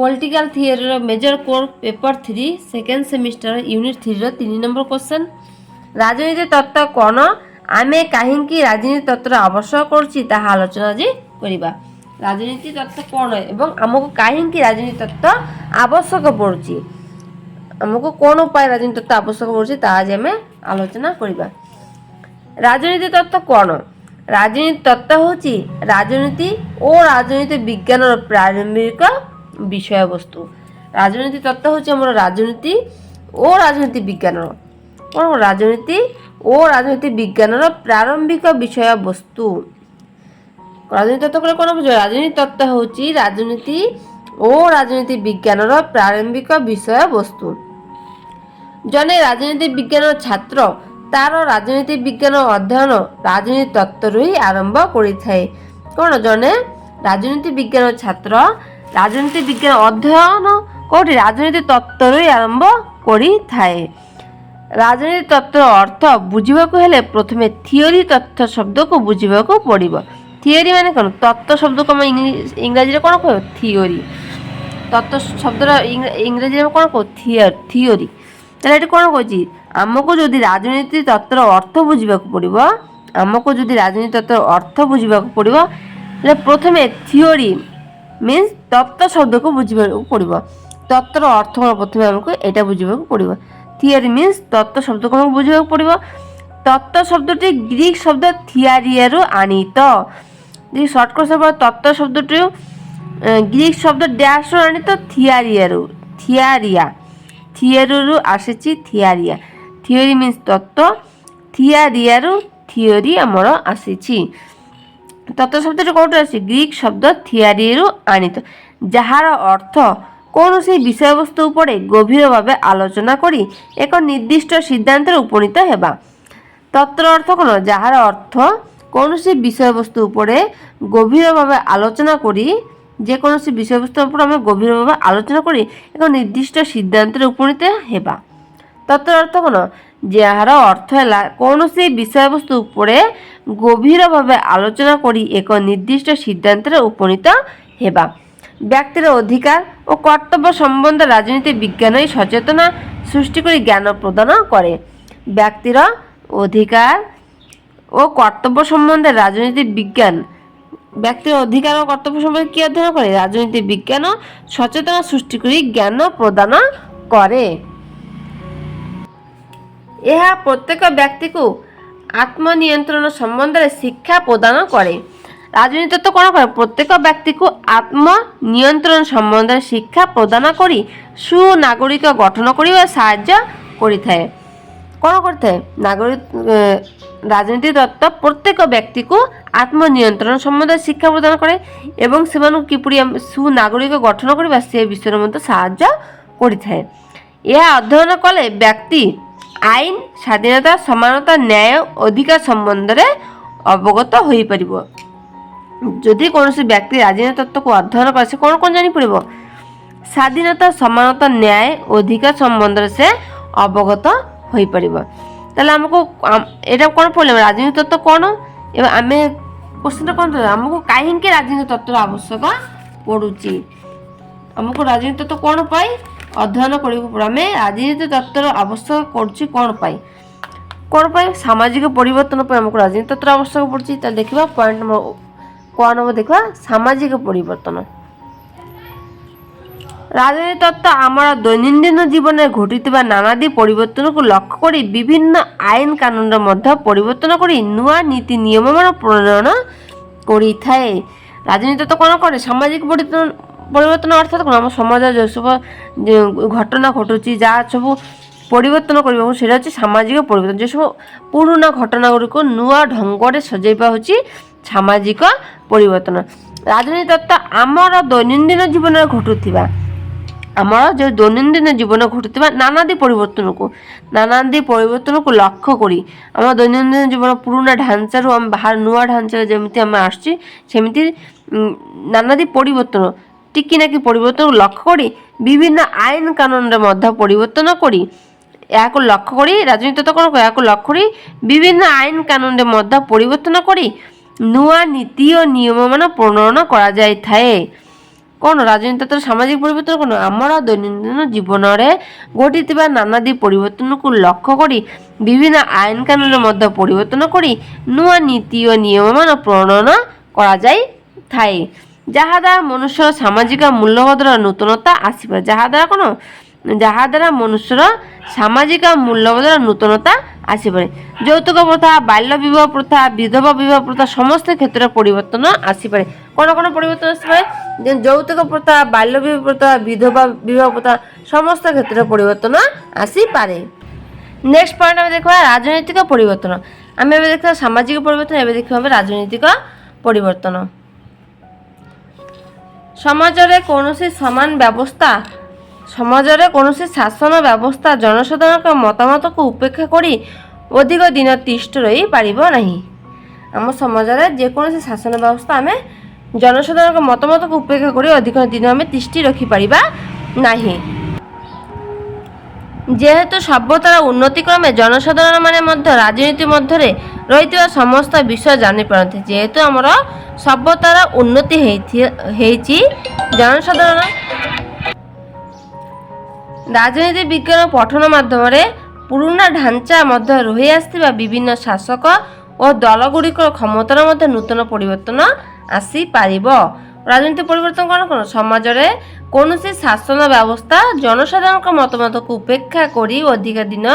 Political theory major core paper 3 second semester unit 3 3 number question राजनीति तत्व कौन आमे कहीं राजनीति तत्व आवश्यक करुच्ची ताहा आलोचना आज करिबा। राजनीति तत्व कौन एवं आमको कहीं राजनीति तत्व आवश्यक पड़ुची आमको कौन उपाय राजनीति तत्व आवश्यक पड़ुची ताहा आज आमे आलोचना करिबा। राजनीति तत्व कौन राजनीति तत्व होची राजनीति और राजनीति विज्ञान प्रारंभिक विषय वस्तु। राजनीति तत्व होची हमर राजनीति और राजनीति विज्ञान कौन राजनीति और राजनीति विज्ञान प्रारंभिक विषय वस्तु। राजनीति तत्व कौन बुझ राजनीति तत्व होची राजनीति और राजनीति विज्ञान प्रारंभिक विषय वस्तु। जने राजनीति विज्ञान छात्र तार राजनीति विज्ञान अध्ययन राजनीति तत्व ही आरंभ करिथाए। कौन जने राजनीति विज्ञान छात्र राजनीति विज्ञान अध्ययन कौटी राजनीति तत्व ही आरंभ करिथाए। राजनीति तत्व अर्थ बुझिबाकु हेले प्रथमे थियोरी तत्व शब्द को बुझिबाकु पड़िबो। थियोरी माने कोन तत्व शब्द को हम इंग्रजी रे कोन कहबो थियोरी तत्व शब्द इंग्रजी रे कोन कहबो थियोरी। ताले एटी कोन कहछि आमको जदि राजनीति तत्व अर्थ बुझिबाकु पड़िबो आमको जदि राजनीति तत्व अर्थ बुझिबाकु पड़िबो ले प्रथमे थियोरी मीन्स तत्व शब्द को बुझिबाकु पड़िबो। तत्व अर्थ प्रथमे हमको एटा बुझिबाकु पड़िबो। थियोरी मीन्स तत्व शब्द को हमको बुझिबाकु पड़िबो। तत्व शब्दटी ग्रीक शब्द थियारियारु आनीत जे शॉर्ट कोर्स तत्व शब्दटी ग्रीक शब्द डैश रु आनीत थियारियारु थियारिया थियरु आसीची थियारिया। थियोरी मीन्स तत्व थियारियारु थियोरी हमर आसीची। तत्व शब्दटी कोठे आसी ग्रीक शब्द थियारियारु आनीत जहार अर्थ कौन से विषय वस्तु उपरे गभीर भाव आलोचना करी एक निर्दिष्ट सिद्धांत उपनीत हेबा। तत्व अर्थ कौन जहार अर्थ कौन से विषय वस्तु उपरे गभीर भाव आलोचना करी जेकोसी विषय वस्तु उपर आम गभीर भाव आलोचना करी एक निर्दिष्ट सिद्धांत उपनीत हेबा। तत्व अर्थ कौन जार अर्थ है कौन से विषय वस्तु उपरे गभीर भाव आलोचना करी एक निर्दिष्ट सिद्धांत उपनीत हेबा। व्यक्तिर अधिकार और कर्तव्य सम्बन्ध राजनीति विज्ञान सचेतना सृष्टि कर ज्ञान प्रदान करे। व्यक्तिर अधिकार और कर्तव्य सम्बन्ध राजनीति विज्ञान व्यक्तिर अधिकार और कर्तव्य सम्बन्ध कि अध्ययन करे राजनीति विज्ञान सचेतना सृष्टि कर ज्ञान प्रदान करे। यह प्रत्येक व्यक्ति को आत्मनियंत्रण संबंध में शिक्षा प्रदान करे। राजनीति तत्व कौन करे प्रत्येक व्यक्ति को आत्मनियंत्रण संबंध में शिक्षा प्रदान करी सुनागरिक गठन करने साहाय्य करिथाए। कौन करते नागरिक राजनीति तत्व प्रत्येक व्यक्ति को आत्मनियंत्रण संबंध शिक्षा प्रदान करे एवं सेमानु किपरि सुनागरिक गठन करबा से विषय मते साहाय्य करिथाए। यह अध्ययन कले व्यक्ति आईन स्वाधीनता समानता न्याय अधिकार संबंध में अवगत हो पारिबो। जदि कौन से व्यक्ति राजनीति तत्व को अध्ययन करे से कौन कौन जानी पड़िबो स्वाधीनता समानता न्याय अधिकार संबंध से अवगत हो पारिबो। ताले हमको एटा कौन पड़ले राजनीति तत्व कौन एवं आमे क्वेश्चन कौन हमको कहीं राजनीति तत्व आवश्यक पड़ुची हमको राजनीति तत्व कौन पाई अध्ययन करें राजनीति तत्व आवश्यक पड़ुची कौन पाई सामाजिक परिवर्तन पर हमको राजनीति तत्व आवश्यक पड़ुची। ताले देखिबा पॉइंट नंबर कौन हम देखा सामाजिक परिवर्तन। राजनीति तत्व आमर दैनन्दिन जीवन में घटुवा नानादी परिवर्तन को लक्ष्य कर विभिन्न आईन कानून मध्य परिवर्तन कर नुआ नीति नियम मान प्रणयन करिथाए। राजनीति तत्व कौन करे सामाजिक परिवर्तन अर्थात कौन आम समाज जो सब घटना घटुची जहाँ सब परिवर्तन करने से सामाजिक परिवर्तन जो सब पुराना घटना गुड़िक नुआ ढंग से सजाइबा होची सामाजिक परिवर्तन। राजनीति तत्व आमर दैनन्दिन जीवन में घटुवा आमर जो दैनन्दिन जीवन घटुवा नानादी परिवर्तन को लक्ष्य करी आम दैनन्दिन जीवन पुराना ढांचार आम बाहर नुआ ढांचार जमी आम आसमी नानादी परिवर्तन टिकिनाकी परिवर्तन को लक्ष्य करी विभिन्न आईन कानून मध्य परिवर्तन करी या लक्ष्य करी राजनीति तत्व कौन या लक्ष्य करी विभिन्न आईन कानून मध्य परिवर्तन करी नुआ नीति और नियम मान प्रणयन करा जाय थाए। କ'ଣ ରାଜନୀତି ସାମାଜିକ ପରିବର୍ତ୍ତନ କ'ଣ ଆମର ଦୈନନ୍ଦିନ ଜୀବନରେ ଘଟିଥିବା ନାନାଦି ପରିବର୍ତ୍ତନକୁ ଲକ୍ଷ୍ୟ କରି ବିଭିନ୍ନ ଆଇନ କାନୁନ ମଧ୍ୟ ପରିବର୍ତ୍ତନ କରି ନୂଆ ନୀତି ଓ ନିୟମମାନ ପ୍ରଣୟନ କରାଯାଇଥାଏ, ଯାହାଦ୍ୱାରା ମନୁଷ୍ୟର ସାମାଜିକ ମୂଲ୍ୟବୋଧର ନୂତନତା ଆସିପାରେ। ଯାହାଦ୍ୱାରା ମନୁଷ୍ୟର ସାମାଜିକ ମୂଲ୍ୟବୋଧର ନୂତନତା ଆସିପାରେ। ଯୌତୁକ ପ୍ରଥା, ବାଲ୍ୟ ବିବାହ ପ୍ରଥା, ବିଧବା ବିବାହ ପ୍ରଥା ସମସ୍ତ କ୍ଷେତ୍ରରେ ପରିବର୍ତ୍ତନ ଆସିପାରେ। କ'ଣ ପରିବର୍ତ୍ତନ ଆସିପାରେ? ଯୌତୁକ ପ୍ରଥା, ବାଲ୍ୟ ବିବାହ ପ୍ରଥା, ବିଧବା ବିବାହ ପ୍ରଥା ସମସ୍ତ କ୍ଷେତ୍ରରେ ପରିବର୍ତ୍ତନ ଆସିପାରେ। ନେକ୍ସଟ ପଏଣ୍ଟ ଆମେ ଦେଖିବା ରାଜନୈତିକ ପରିବର୍ତ୍ତନ। ଆମେ ଏବେ ଦେଖିବା ସାମାଜିକ ପରିବର୍ତ୍ତନ, ଏବେ ଦେଖିବା ଆମେ ରାଜନୈତିକ ପରିବର୍ତ୍ତନ। ସମାଜରେ କୌଣସି ଶାସନ ବ୍ୟବସ୍ଥା ଜନସାଧାରଣଙ୍କ ମତାମତକୁ ଉପେକ୍ଷା କରି ଅଧିକ ଦିନ ତିଷ୍ଠ ରହିପାରିବ ନାହିଁ। ଆମ ସମାଜରେ ଯେକୌଣସି ଶାସନ ବ୍ୟବସ୍ଥା ଆମେ ଜନସାଧାରଣଙ୍କ ମତାମତକୁ ଉପେକ୍ଷା କରି ଅଧିକ ଦିନ ଆମେ ତିଷ୍ଠି ରଖିପାରିବା ନାହିଁ। ଯେହେତୁ ସଭ୍ୟତାର ଉନ୍ନତି କ୍ରମେ ଜନସାଧାରଣ ମାନେ ମଧ୍ୟ ରାଜନୀତି ମଧ୍ୟରେ ରହିଥିବା ସମସ୍ତ ବିଷୟ ଜାଣିପାରନ୍ତି। ଯେହେତୁ ଆମର ସଭ୍ୟତାର ଉନ୍ନତି ହେଇଛି, ଜନସାଧାରଣ ରାଜନୀତି ବିଜ୍ଞାନ ପଠନ ମାଧ୍ୟମରେ ପୁରୁଣା ଢାଞ୍ଚା ମଧ୍ୟ ରହି ଆସିଥିବା ବିଭିନ୍ନ ଶାସକ ଓ ଦଳଗୁଡ଼ିକର କ୍ଷମତାର ମଧ୍ୟ ନୂତନ ପରିବର୍ତ୍ତନ ଆସିପାରିବ। ରାଜନୀତି ପରିବର୍ତ୍ତନ କ'ଣ? ସମାଜରେ କୌଣସି ଶାସନ ବ୍ୟବସ୍ଥା ଜନସାଧାରଣଙ୍କ ମତାମତକୁ ଉପେକ୍ଷା କରି ଅଧିକ ଦିନ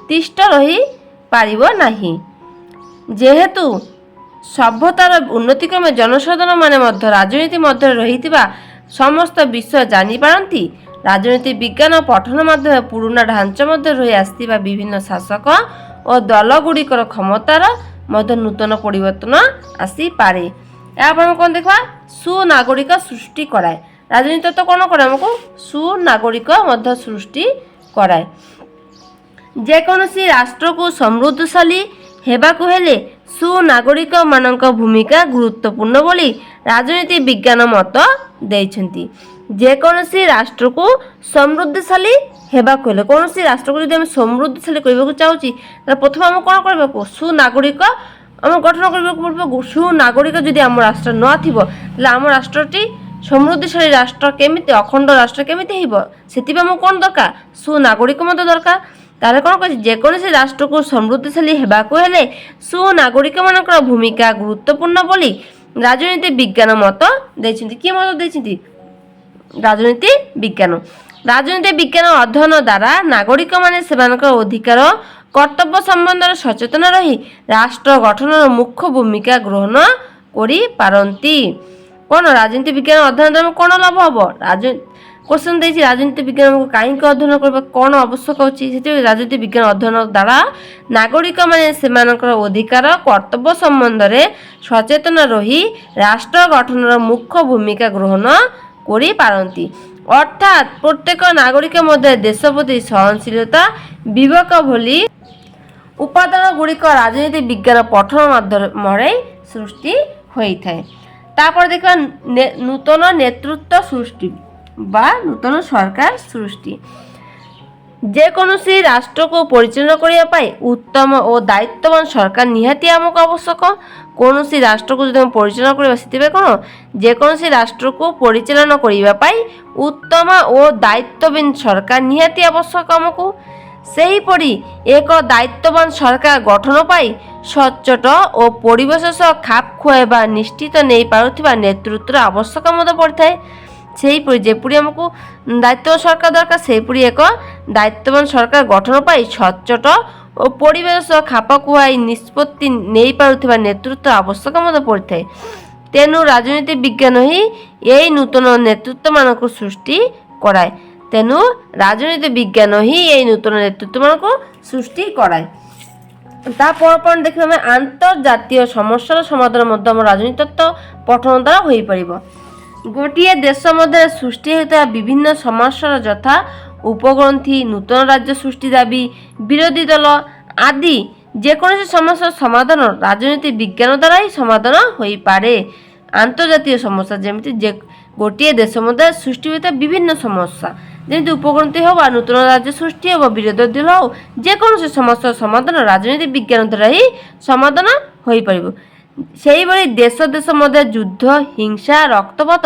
ତିଷ୍ଠ ରହିପାରିବ ନାହିଁ। ଯେହେତୁ ସଭ୍ୟତାର ଉନ୍ନତି କ୍ରମେ ଜନସାଧାରଣ ମାନେ ମଧ୍ୟ ରାଜନୀତି ମଧ୍ୟରେ ରହିଥିବା ସମସ୍ତ ବିଷୟ ଜାଣିପାରନ୍ତି। ରାଜନୀତି ବିଜ୍ଞାନ ପଠନ ମାଧ୍ୟମରେ ପୁରୁଣା ଢାଞ୍ଚା ମଧ୍ୟ ରହି ଆସିଥିବା ବିଭିନ୍ନ ଶାସକ ଓ ଦଳଗୁଡ଼ିକର କ୍ଷମତାର ମଧ୍ୟ ନୂତନ ପରିବର୍ତ୍ତନ ଆସିପାରେ। ଏହାପରେ ଆମେ କ'ଣ ଦେଖିବା? ସୁନାଗରିକ ସୃଷ୍ଟି କରାଏ। ରାଜନୀତି ତତ୍ତ୍ୱ କ'ଣ କରେ? ଆମକୁ ସୁନାଗରିକ ମଧ୍ୟ ସୃଷ୍ଟି କରାଏ। ଯେକୌଣସି ରାଷ୍ଟ୍ରକୁ ସମୃଦ୍ଧିଶାଳୀ ହେବାକୁ ହେଲେ ସୁନାଗରିକ ମାନଙ୍କ ଭୂମିକା ଗୁରୁତ୍ୱପୂର୍ଣ୍ଣ ବୋଲି ରାଜନୀତି ବିଜ୍ଞାନ ମତ ଦେଇଛନ୍ତି। ଯେକୌଣସି ରାଷ୍ଟ୍ରକୁ ସମୃଦ୍ଧିଶାଳୀ ହେବାକୁ ହେଲେ, କୌଣସି ରାଷ୍ଟ୍ରକୁ ଯଦି ଆମେ ସମୃଦ୍ଧିଶାଳୀ କରିବାକୁ ଚାହୁଁଛି, ତାହେଲେ ପ୍ରଥମେ ଆମକୁ କ'ଣ କରିବାକୁ? ସୁନାଗରିକ ଆମେ ଗଠନ କରିବାକୁ ପଡ଼ିବ। ସୁନାଗରିକ ଯଦି ଆମ ରାଷ୍ଟ୍ର ନଥିବ, ତାହେଲେ ଆମ ରାଷ୍ଟ୍ରଟି ସମୃଦ୍ଧିଶାଳୀ ରାଷ୍ଟ୍ର କେମିତି, ଅଖଣ୍ଡ ରାଷ୍ଟ୍ର କେମିତି ହେବ? ସେଥିପାଇଁ ଆମକୁ କ'ଣ ଦରକାର? ସୁନାଗରିକ ମଧ୍ୟ ଦରକାର। ତାହେଲେ କ'ଣ କହିଛି? ଯେକୌଣସି ରାଷ୍ଟ୍ରକୁ ସମୃଦ୍ଧିଶାଳୀ ହେବାକୁ ହେଲେ ସୁନାଗରିକମାନଙ୍କର ଭୂମିକା ଗୁରୁତ୍ୱପୂର୍ଣ୍ଣ ବୋଲି ରାଜନୀତି ବିଜ୍ଞାନ ମତ ଦେଇଛନ୍ତି। କିଏ ମତ ଦେଇଛନ୍ତି? ରାଜନୀତି ବିଜ୍ଞାନ। ରାଜନୀତି ବିଜ୍ଞାନ ଅଧ୍ୟୟନ ଦ୍ୱାରା ନାଗରିକମାନେ ସେମାନଙ୍କର ଅଧିକାର କର୍ତ୍ତବ୍ୟ ସମ୍ବନ୍ଧରେ ସଚେତନ ରହି ରାଷ୍ଟ୍ର ଗଠନର ମୁଖ୍ୟ ଭୂମିକା ଗ୍ରହଣ କରିପାରନ୍ତି। କ'ଣ ରାଜନୀତି ବିଜ୍ଞାନ ଅଧ୍ୟୟନ ଦ୍ୱାରା କ'ଣ ଲାଭ ହେବ? क्वेश्चन देछि राजनीति विज्ञान को काहींक अध्ययन करबा कोन आवश्यक अछि सेति राजनीति विज्ञान अध्ययन द्वारा नागरिक माने सेमानकर अधिकार कर्तव्य संबंध रे सचेतन रही राष्ट्र गठनर मुख्य भूमिका ग्रहण करि पारंती। अर्थात प्रत्येक नागरिक मध्य देशप्रति सहनशीलता विवेक भली उपादान गुड़िक राजनीति विज्ञान पठन माध्यम सृष्टि होई थाए। तापर देखा नूतन नेतृत्व सृष्टि बा नूतन सरकार सृष्टि। जेकोसी राष्ट्र को परिचालन करने उत्तम और दायित्ववान सरकार निहाती आमको आवश्यक। कौन राष्ट्र को जो परिचालन करवा कौन जेकोसी राष्ट्र को परिचालन करने उत्तम और दायित्ववान सरकार निहाती आवश्यक आमको। सेहीपरि एक दायित्ववान सरकार गठन पाई सचोट और परिवेश सह खाप खुआबा निश्चित नहीं पारुथिबा नेतृत्व आवश्यक पड़ता है। सेहीपरि जेपरि आमको दायित्व सरकार दरकार सेहीपरि एक दायित्ववान सरकार गठन पाई सचोट और परिवेश सह खाप खुआई निष्पत्ति नहीं पारुथिबा नेतृत्व आवश्यक पड़ता है। तेणु राजनीति विज्ञान ही यही नूतन नेतृत्व मानक सृष्टि कराए। तेणु राजनीति विज्ञान ही यही नूतन नेतृत्व मानक सृष्टि कराए। तापर देखिए आम आंतर्जातीय समस्या समाधान राजनीति तत्व पठन द्वारा हो पार। गोटे देश मध्य सृष्टि होता विभिन्न समस्या यथा उपग्रंथि नूतन राज्य सृष्टि दाबी विरोधी दल आदि जेकोसी समस्या समाधान राजनीति विज्ञान द्वारा ही समाधान हो पारे। आंतर्जातीय समस्या जमी गोटे देश मध्य सृष्टि होता विभिन्न समस्या जमी उपग्रंथि हो नूतन राज्य सृष्टि हो विरोधी दल हो जेकोसी समस्या समाधान राजनीति विज्ञान द्वारा ही समाधान हो पार। সেইଭଳି ଦେଶ ଦେଶ ମଧ୍ୟ ଯୁଦ୍ଧ, ହିଂସା, ରକ୍ତପାତ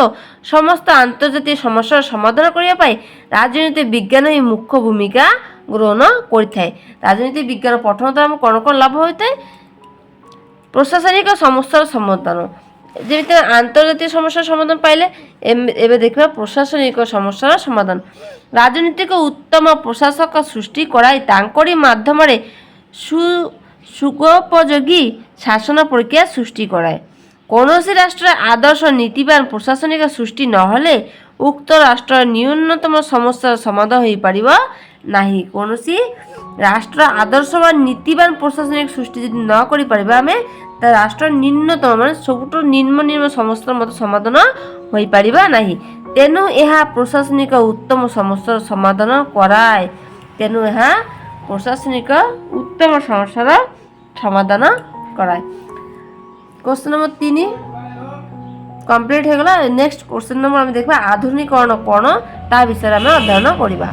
ସମସ୍ତ ଆନ୍ତର୍ଜାତିକ ସମସ୍ୟାର ସମାଧାନ କରିବା ପାଇଁ ରାଜନୀତି ବିଜ୍ଞାନ ହିଁ ମୁଖ୍ୟ ଭୂମିକା ଗ୍ରହଣ କରିଥାଏ। ରାଜନୀତି ବିଜ୍ଞାନ ପଠନ ଦ୍ୱାରା ଆମକୁ କ'ଣ କ'ଣ ଲାଭ ହୋଇଥାଏ? ପ୍ରଶାସନିକ ସମସ୍ୟାର ସମାଧାନ, ଯେମିତି ଆନ୍ତର୍ଜାତିକ ସମସ୍ୟାର ସମାଧାନ ପାଇଲେ, ଏବେ ଦେଖିବା ପ୍ରଶାସନିକ ସମସ୍ୟାର ସମାଧାନ। ରାଜନୀତିକ ଉତ୍ତମ ପ୍ରଶାସକ ସୃଷ୍ଟି କରାଇ ତାଙ୍କରି ମାଧ୍ୟମରେ ସୁଗୋପଯୋଗୀ ଶାସନ ପ୍ରକ୍ରିୟା ସୃଷ୍ଟି କରାଏ। କୌଣସି ରାଷ୍ଟ୍ରର ଆଦର୍ଶ ନୀତିବାନ ପ୍ରଶାସନିକ ସୃଷ୍ଟି ନହେଲେ ଉକ୍ତ ରାଷ୍ଟ୍ରର ନ୍ୟୁନତମ ସମସ୍ୟାର ସମାଧାନ ହୋଇପାରିବ ନାହିଁ। କୌଣସି ରାଷ୍ଟ୍ର ଆଦର୍ଶ ବା ନୀତିବାନ ପ୍ରଶାସନିକ ସୃଷ୍ଟି ଯଦି ନ କରିପାରିବା ଆମେ, ତା ରାଷ୍ଟ୍ର ନିମ୍ନତମ ମାନେ ସବୁଠୁ ନିମ୍ନ ସମସ୍ୟାର ମଧ୍ୟ ସମାଧାନ ହୋଇପାରିବା ନାହିଁ। ତେଣୁ ଏହା ପ୍ରଶାସନିକ ଉତ୍ତମ ସମସ୍ୟାର ସମାଧାନ କରାଏ। ତେଣୁ ଏହା ପ୍ରଶାସନିକ ଉତ୍ତମ ସମସ୍ୟାର ସମାଧାନ କରାଏ। क्वेश्चन नंबर 3 कंप्लीट हो गला। नेक्स्ट क्वेश्चन नंबर हम देखा आधुनिकरण कौन ता विषय में अध्ययन करवा।